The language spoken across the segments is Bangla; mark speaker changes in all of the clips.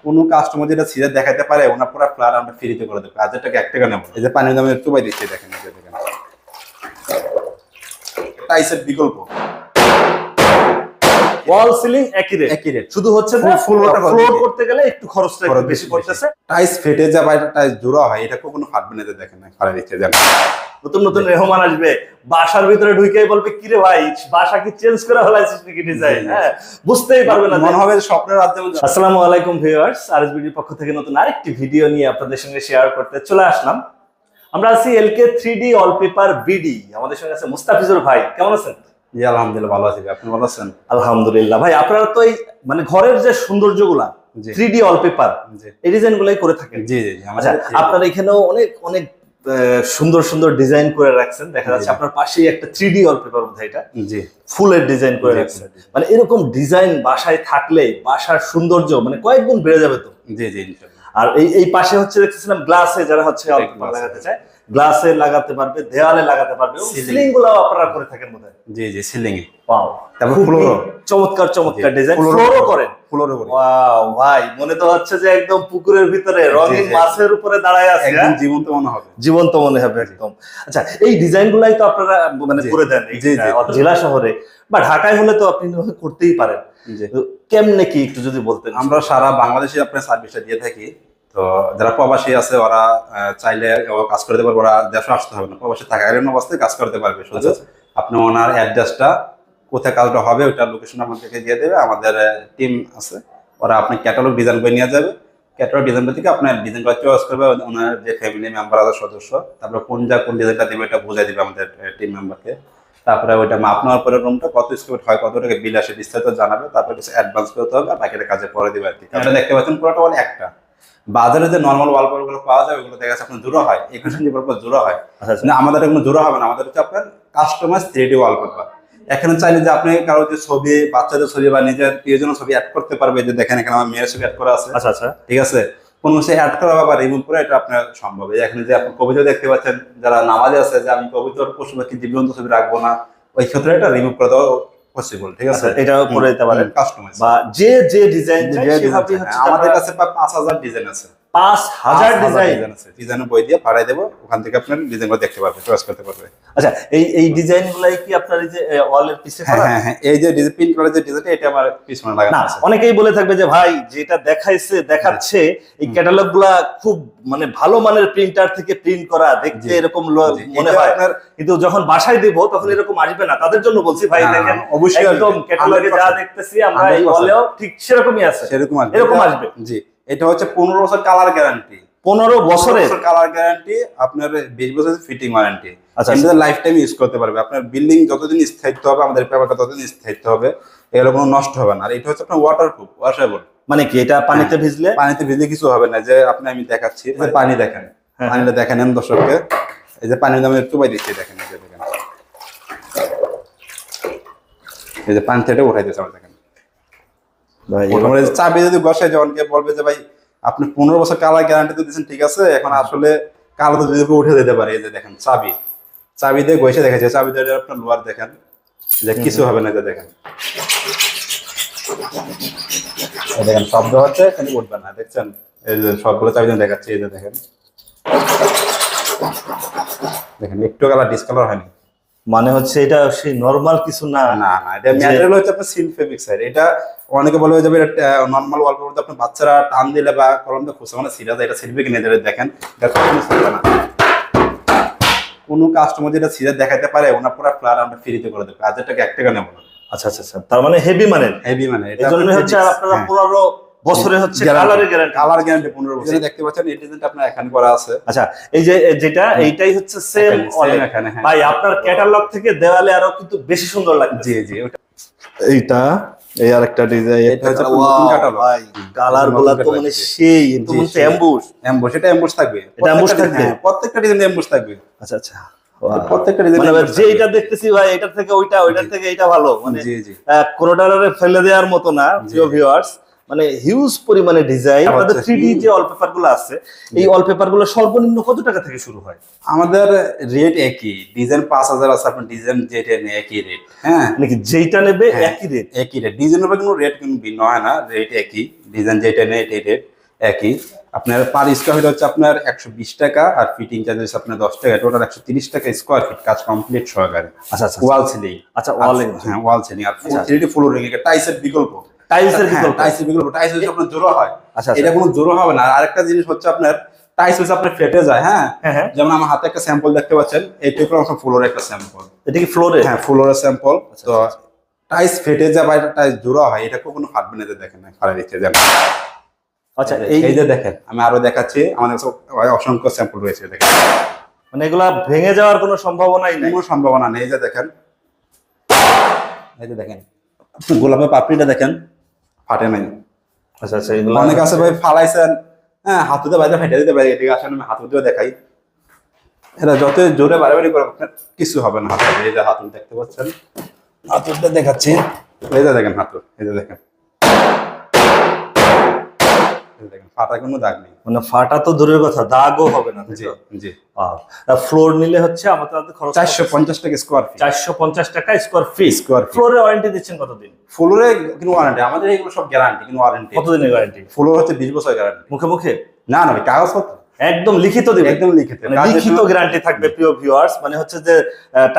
Speaker 1: কোনো কাস্টমার যেটা সিজা দেখাতে পারে ওনার পুরো ফ্লার আমরা ফ্রিতে করে দেবো। 1000 টাকা 1 টাকা নেব। এই যে পানি দামে চুবাই দিচ্ছি দেখেন, এই যে দেখেন টাইসের বিকল্প।
Speaker 2: ওয়াল সিলিং একই রেট, শুধু হচ্ছে ফ্লোর করতে গেলে একটু খরচটা একটু বেশি পড়তেছে।
Speaker 1: টাইস ফেটে যায় বা টাইস জোড়া হয়, এটা কোনো ফাটবে না, দেখেন না ফাড়া দিচ্ছে জানেন।
Speaker 2: নতুন নতুন মেহমান আসবে, বাসার ভিতরে ঢুকেই বলবে কি রে ভাই বাসা কি চেঞ্জ করে ফেলাইছিস নাকি ডিজাইন? হ্যাঁ, বুঝতেই পারবে না,
Speaker 1: মনে হবে স্বপ্নের রাজ্যে।
Speaker 2: আসসালামু আলাইকুম ভিউয়ার্স, আরএসবিডির পক্ষ থেকে নতুন আরেকটি ভিডিও নিয়ে আপনাদের সঙ্গে শেয়ার করতে চলে আসলাম। আমরা আছি এলকে 3D ওয়ালপেপার বিডি। আমাদের সঙ্গে আছে মুস্তাফিজুর ভাই, কেমন আছেন?
Speaker 1: জি আলহামদুলিল্লাহ ভালো আছি, আপনি ভালো আছেন?
Speaker 2: আলহামদুলিল্লাহ। ভাই আপনারা তো এই মানে ঘরের যে সৌন্দর্যগুলা 3D ওয়ালপেপার এই ডিজাইনগুলাই করে থাকেন?
Speaker 1: জি জি।
Speaker 2: আচ্ছা, আপনারা এখানেও অনেক অনেক সুন্দর সুন্দর ডিজাইন করে রাখছেন, দেখা যাচ্ছে আপনার পাশেই একটা 3D ওয়ালপেপার বোধহয় এটা, জি ফুলের ডিজাইন করে রাখছেন। মানে এরকম ডিজাইন বাসায় থাকলে বাসার সৌন্দর্য মানে কয়েক গুণ বেড়ে যাবে তো।
Speaker 1: জি জি ইনশাআল্লাহ।
Speaker 2: আর এই পাশে হচ্ছে দেখতেছিলাম গ্লাসে, যারা হচ্ছে ওয়ালপেপার লাগাতে চায় গ্লাসে লাগাতে পারবে, দেওয়ালে লাগাতে পারবে, সিলিং গুলাও আপনারা করে থাকেন বোধহয়?
Speaker 1: জি জি সিলিং এ।
Speaker 2: ওয়াও,
Speaker 1: তারপর ফ্লোরও
Speaker 2: চমৎকার চমৎকার ডিজাইন, ফ্লোরও করেন?
Speaker 1: ফ্লোরও করেন।
Speaker 2: ওয়াও ভাই, মনে তো হচ্ছে যে একদম পুকুরের ভিতরে রঙিন মাছের উপরে দাঁড়ায় আছে,
Speaker 1: একদম জীবন্ত মনে হবে,
Speaker 2: জীবন্ত মনে হবে একদম। আচ্ছা, এই ডিজাইনগুলাই তো আপনারা মানে করে দেন জেলা শহরে বা ঢাকায় হলে তো আপনি করতেই পারেন, কেমনে কি একটু যদি বলতেন?
Speaker 1: আমরা সারা বাংলাদেশে আপনার সার্ভিসটা দিয়ে থাকি। তো যারা প্রবাসী আছে ওরা চাইলে কাজ করতে পারবে, ওরা দেশে আসতে হবে না, প্রবাসী থাকাকালীন অবস্থায় কাজ করতে পারবে। শুধু আপনি ওনার অ্যাড্রেসটা কোথায় কাজটা হবে ওইটা লোকেশন আমাদেরকে দিয়ে দেবে, আমাদের টিম আছে, ওরা আপনি ক্যাটালগ ডিজাইন করে নিয়ে যাবে। ক্যাটালগ ডিজাইন থেকে আপনার ডিজাইনটা চয়েস করবে ওনার যে ফ্যামিলি মেম্বার আছে সদস্য, তারপরে কোন ডিজাইনটা দেবে এটা বুঝাই দেবে আমাদের টিম মেম্বারকে। তারপরে ওইটা মাপ নেওয়ার পরে রুমটা কত স্কোয়ার হয়, কত টাকা বিল আসে বিস্তারিত জানাবে, তারপরে কিছু অ্যাডভান্স করতে হবে, বাকিটা কাজে পরে দেবে আর কি। এটা দেখতে পাচ্ছেন পুরোটা বলে একটা। বাজারে যে নর্মাল ওয়ালপেপার গুলো পাওয়া যায় ওগুলো দেখা যাচ্ছে আপনার জোড়া হয়, একুশন জোড়া হয়, আমাদের কোনো জোড়া হবে না, আমাদের হচ্ছে আপনার কাস্টমাইজ 3D ওয়ালপেপার। এখানে চাইলে যে আপনি কারো যে ছবি, বাচ্চাদের ছবি বা নিজের প্রিয়জনের ছবি অ্যাড করতে পারবে। যে দেখেন এখানে আমার মেয়ের ছবি অ্যাড করা আছে।
Speaker 2: আচ্ছা আচ্ছা,
Speaker 1: ঠিক আছে, কোনো কিছু অ্যাড করা বা রিমুভ করে এটা আপনার সম্ভব। এখানে যে আপনি কবিতা দেখতে পাচ্ছেন, যারা নামাজে আছে যে আমি কবিতার পশু পাখি জীবন্ত ছবি রাখবো না, ওই ক্ষেত্রে এটা রিমুভ করে দেওয়া পসিবল। ঠিক আছে,
Speaker 2: এটাও করে দিতে পারেন কাস্টমাইজ বা যে ডিজাইন
Speaker 1: আমাদের কাছে 5000 ডিজাইন আছে,
Speaker 2: 5000 ডিজাইন আছে।
Speaker 1: ডিজাইনের বই দিয়ে পাঠাই দেবো, ওখান থেকে আপনার ডিজাইনগুলো দেখতে পারবে, চয়েস করতে পারবে।
Speaker 2: আচ্ছা, এই ডিজাইনগুলাই কি আপনার এই যে ওয়ালের পিছে করা?
Speaker 1: হ্যাঁ হ্যাঁ, এই যে প্রিন্ট করা যে ডিজাইনটা এটা আমার পিছনে লাগানো আছে।
Speaker 2: অনেকেই বলে থাকবে যে ভাই যেটা দেখাচ্ছে এই ক্যাটালগুলা খুব মানে ভালো মানের প্রিন্টার থেকে প্রিন্ট করা, দেখতে এরকম মনে হয়, কিন্তু যখন বাসায় দেব তখন এরকম আসবে না। তাদের জন্য বলছি ভাই দেখেন অবশ্যই একদম ক্যাটালগে যা দেখতেছি আমরা এই ওয়ালেও ঠিক সেরকমই আছে, এরকম আসবে।
Speaker 1: জি, এটা হচ্ছে 15 বছর কালার গ্যারান্টি,
Speaker 2: 15 বছরের
Speaker 1: কালার গ্যারান্টি, আপনার 20 বছরের ফিটিং ওয়ারেন্টি। এটা লাইফ টাইম ইউজ করতে পারবে। আপনার বিল্ডিং যতদিন স্থায়িত্ব হবে, আমাদের পেপারটা ততদিন স্থায়িত্ব হবে, এগুলো কোনো নষ্ট হবে না। আর এটা হচ্ছে আপনার ওয়াটারপ্রুফ, ওয়াশেবল।
Speaker 2: মানে কি এটা পানিতে ভিজলে
Speaker 1: কিছু হবে না। যে আপনি আমি দেখাচ্ছি, যে পানি দেখেন, পানিটা দেখেন দর্শককে, এই যে পানির দামে চুবাই দিচ্ছি দেখেন, এই যে দেখেন, এই যে পানি থেকে উঠাইতেছে আমার দেখেন। চাবি যদি বসাই, যে অনেকে বলবে যে ভাই আপনি 15 বছর কালার গ্যারান্টি তো দিচ্ছেন, ঠিক আছে, এখন আসলে কালো তো যদি উঠে দিতে পারে। এই যে দেখেন চাবি দিয়ে ঘষে দেখেছে, চাবি দিয়ে আপনার লোয়ার দেখেন যে কিছু হবে না। দেখেন দেখেন শব্দ হচ্ছে, কিন্তু উঠবে না, দেখছেন? এই যে সবগুলো চাবি দিয়ে দেখাচ্ছে, এই যে দেখেন একটু কালার ডিসকালার হয়নি।
Speaker 2: মানে হচ্ছে এটা সেই নরমাল কিছু না,
Speaker 1: না না, এটা ম্যাটেরিয়াল হচ্ছে আপনার সিল ফেব্রিক সাইড। এটা অনেকে বলে যাবে এটা নরমাল ওয়ালপেপার, আপনার বাচ্চারা টান দিলে বা কলম দিয়ে খুঁজে মানে সিরা যায়, এটা সিলবে কিনে দেবে। দেখেন এটা কখনো সিলবে না। কোনো কাস্টমার যেটা সিরা দেখাতে পারে ওনার পুরো ফ্লার আমরা ফ্রিতে করে দেবো, 1000 টাকা 1 টাকা নেব না।
Speaker 2: আচ্ছা আচ্ছা আচ্ছা, তার মানে হেভি মানে
Speaker 1: এটা
Speaker 2: জন্য হচ্ছে আপনারা 15 বছরে হচ্ছে কালার গ্যারান্টি 15 বছর।
Speaker 1: দেখতে পাচ্ছেন এই ডিজাইনটা আপনার এখানে করা আছে।
Speaker 2: আচ্ছা, এই যে যেটা এইটাই হচ্ছে সেম
Speaker 1: এখানে।
Speaker 2: ভাই আপনার ক্যাটালগ থেকে দেওয়ালে আরো কিন্তু বেশি সুন্দর লাগবে।
Speaker 1: জি জি,
Speaker 2: এইটা এই আরেকটা ডিজাইন,
Speaker 1: এটা হচ্ছে নতুন ক্যাটালগ।
Speaker 2: ভাই কালারগুলো তো মানে সেই একদম
Speaker 1: এমবুশ, এটা এমবুশ থাকবে,
Speaker 2: এটা এমবুশ থাকবে,
Speaker 1: প্রত্যেকটা ডিজাইনে এমবুশ থাকবে।
Speaker 2: আচ্ছা আচ্ছা,
Speaker 1: প্রত্যেকটা ডিজাইন
Speaker 2: মানে যেটা দেখতেছি ভাই এটার থেকে ওইটার থেকে এটা ভালো, মানে কোনোটারে ফেলে দেওয়ার মতো না। প্রিয় ভিউয়ার্স, মানে হিউজ পরিমাণে ডিজাইন। আপনাদের 3D যে ওয়ালপেপার গুলো আছে, এই ওয়ালপেপার গুলো সর্বনিম্ন কত টাকা থেকে শুরু হয়?
Speaker 1: আমাদের রেট একই, ডিজাইন 5000 আছে, আপনার ডিজাইন যেটা নেই একই রেট। হ্যাঁ,
Speaker 2: নাকি যেইটা নেবে
Speaker 1: হ্যাঁ,
Speaker 2: একই রেট?
Speaker 1: একই রেট, ডিজাইনের উপর কোনো রেট কিন্তু ভিন্ন হয় না, রেট একই, ডিজাইন যেটা নেই এটাই রেট একই। আপনার পার স্কোয়ার ফিট হচ্ছে আপনার 120 টাকা, আর ফিটিং চার্জ হচ্ছে আপনার 10 টাকা, টোটাল 130 টাকা স্কোয়ার ফিট, কাজ কমপ্লিট সহকারে।
Speaker 2: আচ্ছা আচ্ছা,
Speaker 1: ওয়াল সিলিং।
Speaker 2: আচ্ছা ওয়ালে,
Speaker 1: হ্যাঁ ওয়াল সিলিং, আর 3D ফ্লোরিং, এটা টাইলসের বিকল্প।
Speaker 2: টাইলসের বিকল্প?
Speaker 1: টাইলসের বিকল্প, টাইলস হচ্ছে আপনার জোড়া হয়।
Speaker 2: আচ্ছা,
Speaker 1: এটা কোনো জোড়া হবে না। আর আরেকটা জিনিস হচ্ছে আপনার টাইলস হচ্ছে আপনার ফেটে যায়। হ্যাঁ,
Speaker 2: হ্যাঁ,
Speaker 1: যেমন আমার হাতে একটা স্যাম্পল দেখতে পাচ্ছেন, এইটুকু আমার ফ্লোরের একটা স্যাম্পল।
Speaker 2: এটা কি ফ্লোরে?
Speaker 1: হ্যাঁ, ফ্লোরের স্যাম্পল। তো টাইলস ফেটে যায় বা টাইলস জোড়া হয়, এটা কখনো ফাটবে না, যে দেখেন না ফাড়া দিচ্ছে যেন।
Speaker 2: আচ্ছা,
Speaker 1: এই যে দেখেন, আমি আরো দেখাচ্ছি, আমাদের কাছে অসংখ্য স্যাম্পল রয়েছে, দেখেন।
Speaker 2: মানে এগুলা ভেঙে যাওয়ার কোনো সম্ভাবনাই নেই?
Speaker 1: কোনো সম্ভাবনা নেই। এই যে দেখেন, এই যে দেখেন, আপনি গোলাপের পাপড়িটা দেখেন, ফাটে নাই।
Speaker 2: আচ্ছা আচ্ছা, এগুলো
Speaker 1: অনেক আছে ভাই ফালাইছেন, হ্যাঁ হাতুতে বাইরে ফেটে দিতে পারি, এদিকে আসেন আমি হাতুতেও দেখাই। এটা যত জোরে বাড়াবাড়ি করে আপনার কিছু হবে না হাতুড়ে। এই যে হাতুড় দেখতে পাচ্ছেন, হাতুড়টা দেখাচ্ছি, এই যে দেখেন হাতুড়, এই যে দেখেন, এই যে দেখেন, ফাটা কোনো দাগ নেই।
Speaker 2: মানে ফাটা তো দূরের কথা, দাগও হবে না।
Speaker 1: জি জি।
Speaker 2: ফ্লোর নিলে হচ্ছে আমাদের খরচ
Speaker 1: 450 টাকা স্কোয়ার ফিট।
Speaker 2: 450 টাকা স্কোয়ার ফিট।
Speaker 1: Square feet.
Speaker 2: ফ্লোরে ওয়ারেন্টি দিচ্ছেন কতদিন?
Speaker 1: ফ্লোরে কিন্তু ওয়ারেন্টি, আমাদের এগুলো সব গ্যারান্টি, কিন্তু ওয়ারেন্টি
Speaker 2: কতদিনের ওয়ারেন্টি?
Speaker 1: ফ্লোর হচ্ছে 20 বছর গ্যারান্টি।
Speaker 2: মুখে মুখে
Speaker 1: না না ভাই, কাগজপত্র
Speaker 2: একদম লিখিত দিবে?
Speaker 1: একদম লিখিত,
Speaker 2: মানে লিখিত গ্যারান্টি থাকবে প্রিয় ভিউয়ার্স। মানে হচ্ছে যে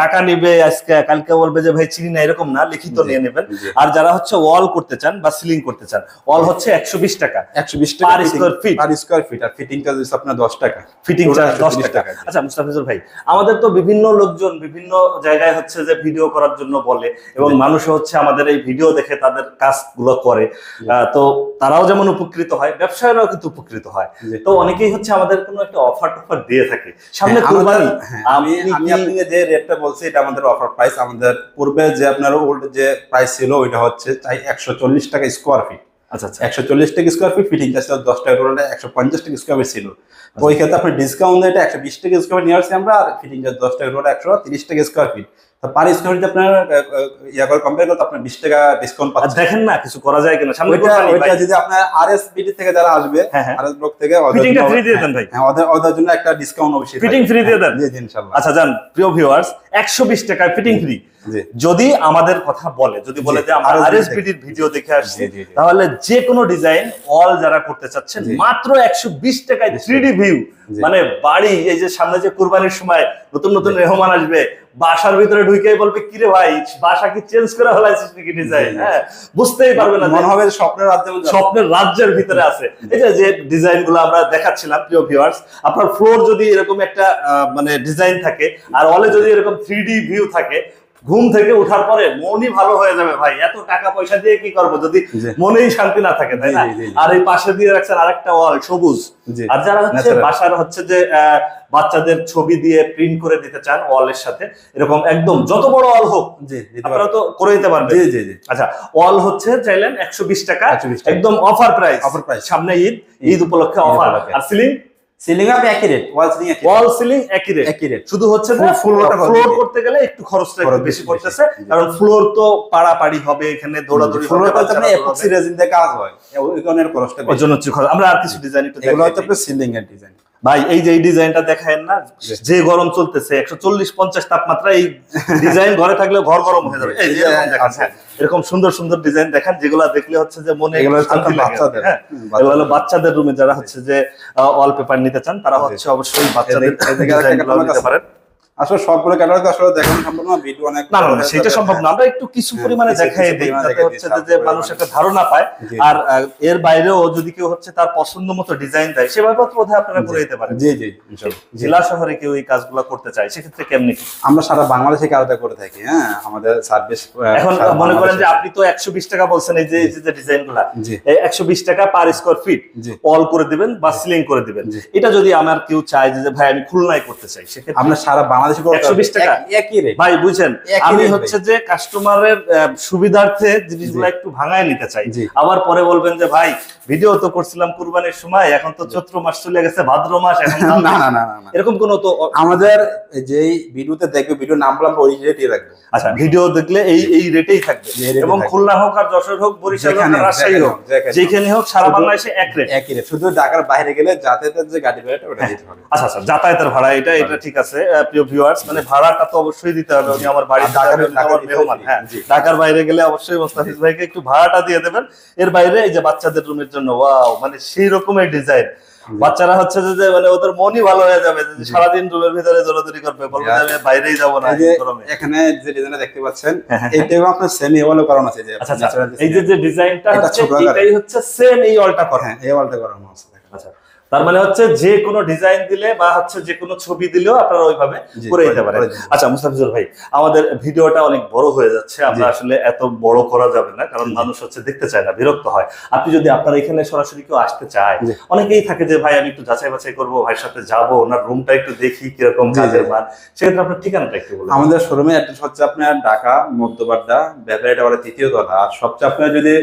Speaker 2: টাকা নিবে আজকে, কালকে বলবে যে ভাই চিনি না, এরকম না, লিখিত নিয়ে নেবেন। আর যারা হচ্ছে ওয়াল করতে চান বা সিলিং করতে চান, ওয়াল হচ্ছে 120 টাকা,
Speaker 1: 120 টাকা
Speaker 2: per square feet.
Speaker 1: Per square feet, আর ফিটিং চার্জ হচ্ছে আপনার 10 টাকা।
Speaker 2: ফিটিং চার্জ 10 টাকা। আচ্ছা মুস্তাফিজুর ভাই, আমাদের তো বিভিন্ন লোকজন বিভিন্ন জায়গায় হচ্ছে যে ভিডিও করার জন্য বলে, এবং মানুষও হচ্ছে আমাদের এই ভিডিও দেখে তাদের কাজগুলো করে, তো তারাও যেমন উপকৃত হয়, ব্যবসায়ীরাও কিন্তু উপকৃত হয়। তো অনেকেই হচ্ছে আমাদের কোনো একটা অফার টফার দিয়ে থাকে সামনে কুরবানি।
Speaker 1: আমি আপনাকে যে রেটটা বলছি, এটা আমাদের অফার প্রাইস। আমাদের পূর্বে যে আপনার ওল্ড যে প্রাইস ছিল, ওইটা হচ্ছে 140 টাকা স্কোয়ার ফিট।
Speaker 2: আচ্ছা আচ্ছা,
Speaker 1: 140 টাকা স্কোয়ার ফিট, ফিটিং চার্জ 10 টাকা করে, 150 টাকা স্কোয়ার ফিট ছিল। তো ওই ক্ষেত্রে আপনি ডিসকাউন্ট দিয়ে এটা 120 টাকা স্কোয়ার ফিট নিয়ে আসছি আমরা, আর ফিটিং চার্জ 10 টাকা করে 130 টাকা স্কোয়ার ফিট। তো পার স্কোয়ার ফিট আপনার করে কম্পেয়ার করতে আপনার 20 টাকা ডিসকাউন্ট পাচ্ছেন।
Speaker 2: দেখেন না কিছু করা যায় কিনা সামনে কুরবানি।
Speaker 1: ওইটা যদি আপনার আরএসবিডি থেকে যারা আসবে, আরএস ব্লক থেকে,
Speaker 2: ফিটিংটা ফ্রি দিয়ে দেন ভাই।
Speaker 1: হ্যাঁ, ওদের জন্য একটা ডিসকাউন্ট অবশ্যই,
Speaker 2: ফিটিং ফ্রি দিয়ে দেন।
Speaker 1: জি জি ইনশাআল্লাহ।
Speaker 2: আচ্ছা জান প্রিয় ভিউয়ার্স, 120 টাকায় ফিটিং ফ্রি। যদি আমাদের কথা বলে, যদি বলে যে আমরা আরএসবিডির ভিডিও দেখে আসছি, তাহলে যে কোনো ডিজাইন অল যারা করতে চাচ্ছেন মাত্র 120 টাকায় 3D ভিউ। মানে বাড়ি, এই যে সামনে যে কুরবানির সময় নতুন নতুন মেহমান আসবে, বাসার ভিতরে ঢুকেই বলবে কি রে ভাই, বাসা কি চেঞ্জ করে ফেলাইছিস নাকি ডিজাইন? হ্যাঁ, বুঝতেই পারবে না, মনে হবে
Speaker 1: স্বপ্নের রাজ্যে,
Speaker 2: স্বপ্নের রাজ্যের ভিতরে আছে। এই যে ডিজাইন গুলো আমরা দেখাচ্ছিলাম প্রিয় ভিউয়ার্স, আপনার ফ্লোর যদি এরকম একটা মানে ডিজাইন থাকে, আর ওয়ালে যদি এরকম 3D ভিউ থাকে, ঘুম থেকে ওঠার পরে মনই ভালো হয়ে যাবে ভাই। এত টাকা পয়সা দিয়ে কি করবো যদি মনেই শান্তি না থাকে, তাই না? আর এই পাশে দিয়ে রাখছেন আরেকটা ওয়াল সবুজ। আর যারা হচ্ছে বাসার হচ্ছে যে বাচ্চাদের ছবি দিয়ে প্রিন্ট করে দিতে চান ওয়ালের সাথে, এরকম একদম যত বড় ওয়াল হোক আপনারা তো করে দিতে পারবেন।
Speaker 1: জি জি জি।
Speaker 2: আচ্ছা, ওয়াল হচ্ছে চাইলেন 120 টাকা, একদম অফার প্রাইস। সামনে ঈদ উপলক্ষে অফার। আর সিলিং
Speaker 1: সিলিং আপ একই রেট, ওয়াল সিলিং একই,
Speaker 2: ওয়াল সিলিং একই রেট। শুধু হচ্ছে যে ফ্লোর করতে গেলে একটু খরচটা একটু বেশি পড়তেছে, কারণ ফ্লোর তো পাড়াপাড়ি হবে, এখানে দৌড়াদৌড়ি হবে,
Speaker 1: আপনি এপক্সি রেজিন দিয়ে কাজ হয়, ওই কারণে খরচটা বেশি।
Speaker 2: ওই জন্য খরচ। আমরা আর কিছু ডিজাইন একটু
Speaker 1: এগুলো হচ্ছে আপনার সিলিং এর ডিজাইন।
Speaker 2: ভাই এই যে এই ডিজাইনটা দেখায়েন না, যে গরম চলতেছে 140-50 তাপমাত্রা, এই ডিজাইন ঘরে থাকলে ঘর গরম হয়ে যাবে। এই যে এরকম দেখেন, এরকম সুন্দর সুন্দর ডিজাইন দেখান, যেগুলো দেখলে হচ্ছে যে মনে শান্তি লাগে। হ্যাঁ, এগুলো হলো বাচ্চাদের রুমে যারা হচ্ছে যে ওয়ালপেপার নিতে চান, তারা হচ্ছে অবশ্যই বাচ্চাদের ডিজাইনগুলো নিতে পারেন।
Speaker 1: আসলে সবগুলো ক্যাটালগ আসলে দেখানো সম্ভব না, ভিডিও অনেক
Speaker 2: না সেটা সম্ভব না, আমরা একটু কিছু পরিমাণে দেখাই দিই, যাতে হচ্ছে যে মানুষ একটা ধারণা পায়। আর এর বাইরেও যদি কেউ হচ্ছে তার পছন্দ মতো ডিজাইন দেয়, সেভাবে বোধহয় আপনারা করে দিতে পারেন।
Speaker 1: জি জি ইনশাআল্লাহ।
Speaker 2: জেলা শহরে কেউ এই কাজগুলো করতে চায়, সেক্ষেত্রে কেমনি?
Speaker 1: আমরা সারা বাংলাদেশে কাজটা করে থাকি। হ্যাঁ, আমাদের সার্ভিস
Speaker 2: এখন মনে করেন যে আপনি তো 120 টাকা বলছেন, এই যে ডিজাইনগুলো, এই 120 টাকা পার স্কয়ার ফিট অল করে দিবেন বা সিলিং করে দিবেন। এটা যদি আমার কেউ চায় যে ভাই আমি খুলনায় করতে চাই, সেক্ষেত্রে
Speaker 1: আমরা সারা বাংলাদেশে
Speaker 2: 120 টাকা?
Speaker 1: একই রেট
Speaker 2: ভাই বুঝছেন,
Speaker 1: একই
Speaker 2: আমি
Speaker 1: rate
Speaker 2: হচ্ছে যে কাস্টমারের সুবিধার্থে জিনিসগুলো
Speaker 1: জি।
Speaker 2: একটু ভাঙায় নিতে চাই।
Speaker 1: জি।
Speaker 2: আবার পরে বলবেন যে ভাই ভিডিও তো করছিলাম কুরবানির সময়, এখন তো চৈত্র মাস চলে গেছে, ভাদ্র মাস, এখন দাম
Speaker 1: না
Speaker 2: বেশি।
Speaker 1: না না না না।
Speaker 2: এরকম কোনো তো
Speaker 1: আমাদের যেই ভিডিওতে দেখবে, ভিডিও নাম বললাম ওই রেটই রাখবো।
Speaker 2: আচ্ছা, ভিডিও দেখলে এই রেটেই থাকবে,
Speaker 1: এই rate এ
Speaker 2: এবং
Speaker 1: থাকবে।
Speaker 2: খুলনা হোক আর যশোর হোক, বরিশাল হোক আর রাজশাহী হোক, যেখানে হোক সারা
Speaker 1: শুধু-
Speaker 2: বাংলাদেশে এক রেট।
Speaker 1: একই রেট, শুধু ঢাকার বাইরে গেলে যাতায়াতের যে গাড়ি ভাড়াটা ওটা দিতে হবে।
Speaker 2: আচ্ছা আচ্ছা, যাতায়াতের ভাড়া এটা ঠিক আছে। প্রিয় ভিউয়ার্স, মানে ভাড়াটা তো অবশ্যই দিতে হবে, উনি আমার বাড়িতে
Speaker 1: ঢাকার-
Speaker 2: যাবেন, উনি আমার
Speaker 1: ঢাকার
Speaker 2: মেহমান।
Speaker 1: ভিতরে
Speaker 2: হ্যাঁ,
Speaker 1: জি।
Speaker 2: ঢাকার বাইরে গেলে অবশ্যই মোস্তাফিজ ভাইকে একটু ভাড়াটা দিয়ে দেবেন। এর বাইরে এই যে বাচ্চাদের রুমের জন্য, ওয়াও, মানে সেই রকমের ডিজাইন, বাচ্চারা হচ্ছে যে মানে ওদের মনই ভালো হয়ে যাবে, যে সারাদিন রুমের ভিতরে দৌড়াদৌড়ি করবে, বলবে যে আমি বাইরেই যাবো না
Speaker 1: এই যে
Speaker 2: এই গরমে।
Speaker 1: এখানে যে ডিজাইনটা দেখতে পাচ্ছেন,
Speaker 2: হ্যাঁ, হ্যাঁ।
Speaker 1: এইটাও আপনার সেমি ওয়ালও করানো আছে। যে
Speaker 2: আচ্ছা আচ্ছা,
Speaker 1: natural
Speaker 2: এই যে ডিজাইনটা
Speaker 1: এটা
Speaker 2: হচ্ছে,
Speaker 1: ছোট আকারে।
Speaker 2: এটাই হচ্ছে সেম এই অলটা করা।
Speaker 1: হ্যাঁ, এই ওয়ালটা করানো আছে দেখেন।
Speaker 2: আচ্ছা, তার মানে হচ্ছে যে কোনো ডিজাইন দিলে বা হচ্ছে যে কোনো ছবি দিলেও আপনারা ওইভাবে
Speaker 1: জি,
Speaker 2: করে দিতে পারেন।
Speaker 1: করে দিতে
Speaker 2: আচ্ছা মুস্তাফিজুর ভাই, আমাদের ভিডিওটা অনেক বড় হয়ে যাচ্ছে, আমরা
Speaker 1: জি।
Speaker 2: আসলে এত বড় করা যাবে না, কারণ মানুষ হচ্ছে দেখতে চায় না, বিরক্ত হয়। আপনি যদি আপনার এখানে সরাসরি কেউ আসতে চায়,
Speaker 1: জি।
Speaker 2: অনেকেই থাকে যে ভাই আমি একটু যাচাই বাছাই করবো, ভাইয়ের সাথে যাবো, ওনার রুমটা একটু দেখি কিরকম
Speaker 1: জি,
Speaker 2: কাজের
Speaker 1: জি।
Speaker 2: মান, সেক্ষেত্রে আপনার ঠিকানাটা একটু বলুন।
Speaker 1: আমাদের শোরুমে অ্যাড্রেস হচ্ছে আপনার ঢাকা মধ্যবাড্ডা ব্যাপারী টাওয়ারের 3য় তলা। আর সবচেয়ে আপনার যদি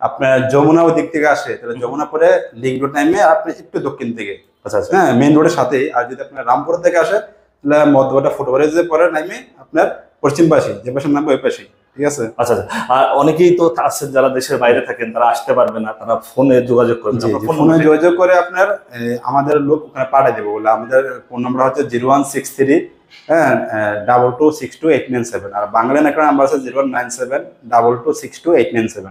Speaker 1: আপনার যমুনা ওই দিক থেকে আসে, তাহলে যমুনা পরে লিঙ্ক রোড টাইমে আপনি একটু দক্ষিণ দিকে,
Speaker 2: আচ্ছা আচ্ছা
Speaker 1: হ্যাঁ, মেইন রোডের সাথেই। আর যদি আপনার রামপুর থেকে আসে, তাহলে মধ্যবাড্ডা ফুটওভারে যে পরে নামে আপনার পশ্চিম পাশে, যে পাশে নামবে ওই পাশেই, ঠিক আছে।
Speaker 2: আচ্ছা আচ্ছা। আর অনেকেই তো আছেন যারা দেশের বাইরে থাকেন, তারা আসতে পারবে না, তারা ফোনে যোগাযোগ করবেন।
Speaker 1: জি,
Speaker 2: আপনার
Speaker 1: জি,
Speaker 2: ফোন
Speaker 1: ফোনে
Speaker 2: নাম্বার
Speaker 1: যোগাযোগ করে আপনার আমাদের লোক ওখানে পাঠিয়ে দেবো বলে। আমাদের ফোন নাম্বার হচ্ছে 0163 হ্যাঁ 2262 897। আর বাংলা একটা নাম্বার আছে 0197 2262 897।